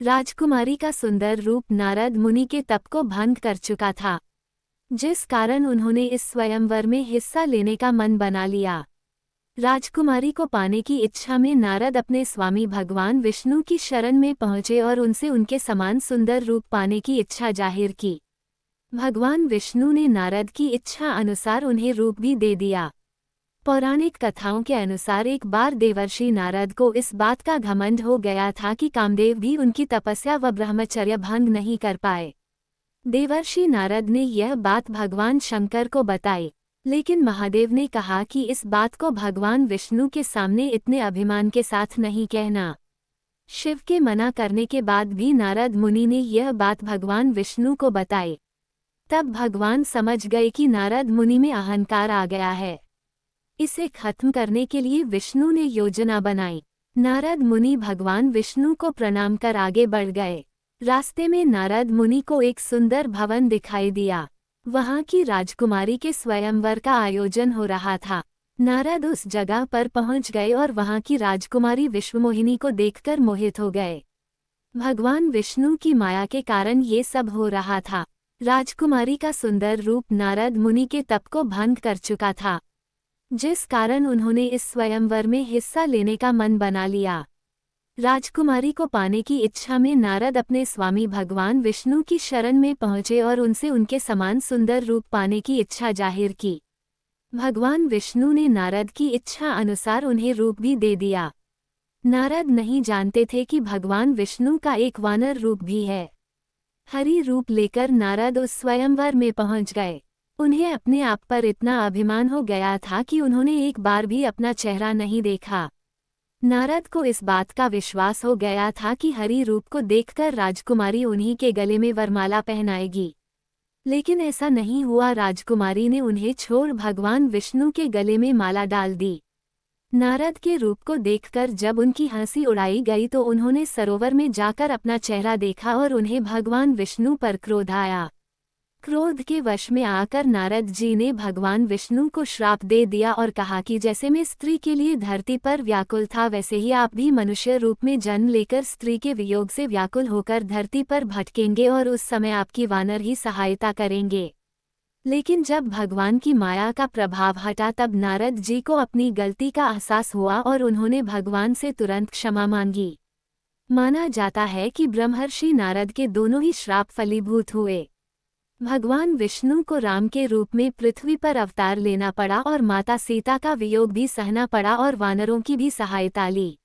राजकुमारी का सुंदर रूप नारद मुनि के तप को भंग कर चुका था, जिस कारण उन्होंने इस स्वयंवर में हिस्सा लेने का मन बना लिया। राजकुमारी को पाने की इच्छा में नारद अपने स्वामी भगवान विष्णु की शरण में पहुंचे और उनसे उनके समान सुंदर रूप पाने की इच्छा जाहिर की। भगवान विष्णु ने नारद की इच्छा अनुसार उन्हें रूप भी दे दिया। पौराणिक कथाओं के अनुसार एक बार देवर्षि नारद को इस बात का घमंड हो गया था कि कामदेव भी उनकी तपस्या व ब्रह्मचर्य भंग नहीं कर पाए। देवर्षि नारद ने यह बात भगवान शंकर को बताई, लेकिन महादेव ने कहा कि इस बात को भगवान विष्णु के सामने इतने अभिमान के साथ नहीं कहना। शिव के मना करने के बाद भी नारद मुनि ने यह बात भगवान विष्णु को बताई। तब भगवान समझ गए कि नारद मुनि में अहंकार आ गया है। इसे खत्म करने के लिए विष्णु ने योजना बनाई। नारद मुनि भगवान विष्णु को प्रणाम कर आगे बढ़ गए। रास्ते में नारद मुनि को एक सुंदर भवन दिखाई दिया। वहां की राजकुमारी के स्वयंवर का आयोजन हो रहा था। नारद उस जगह पर पहुंच गए और वहां की राजकुमारी विश्वमोहिनी को देखकर मोहित हो गए। भगवान विष्णु की माया के कारण ये सब हो रहा था। राजकुमारी का सुंदर रूप नारद मुनि के तप को भंग कर चुका था, जिस कारण उन्होंने इस स्वयंवर में हिस्सा लेने का मन बना लिया। राजकुमारी को पाने की इच्छा में नारद अपने स्वामी भगवान विष्णु की शरण में पहुंचे और उनसे उनके समान सुंदर रूप पाने की इच्छा जाहिर की। भगवान विष्णु ने नारद की इच्छा अनुसार उन्हें रूप भी दे दिया। नारद नहीं जानते थे कि भगवान विष्णु का एक वानर रूप भी है। हरि रूप लेकर नारद उस स्वयंवर में पहुंच गए। उन्हें अपने आप पर इतना अभिमान हो गया था कि उन्होंने एक बार भी अपना चेहरा नहीं देखा। नारद को इस बात का विश्वास हो गया था कि हरि रूप को देखकर राजकुमारी उन्हीं के गले में वरमाला पहनाएगी, लेकिन ऐसा नहीं हुआ। राजकुमारी ने उन्हें छोड़ भगवान विष्णु के गले में माला डाल दी। नारद के रूप को देखकर जब उनकी हंसी उड़ाई गई तो उन्होंने सरोवर में जाकर अपना चेहरा देखा और उन्हें भगवान विष्णु पर क्रोध आया। क्रोध के वश में आकर नारद जी ने भगवान विष्णु को श्राप दे दिया और कहा कि जैसे मैं स्त्री के लिए धरती पर व्याकुल था, वैसे ही आप भी मनुष्य रूप में जन्म लेकर स्त्री के वियोग से व्याकुल होकर धरती पर भटकेंगे और उस समय आपकी वानर ही सहायता करेंगे। लेकिन जब भगवान की माया का प्रभाव हटा तब नारद जी को अपनी गलती का एहसास हुआ और उन्होंने भगवान से तुरंत क्षमा मांगी। माना जाता है कि ब्रह्मर्षि नारद के दोनों ही श्राप फलीभूत हुए। भगवान विष्णु को राम के रूप में पृथ्वी पर अवतार लेना पड़ा और माता सीता का वियोग भी सहना पड़ा और वानरों की भी सहायता ली।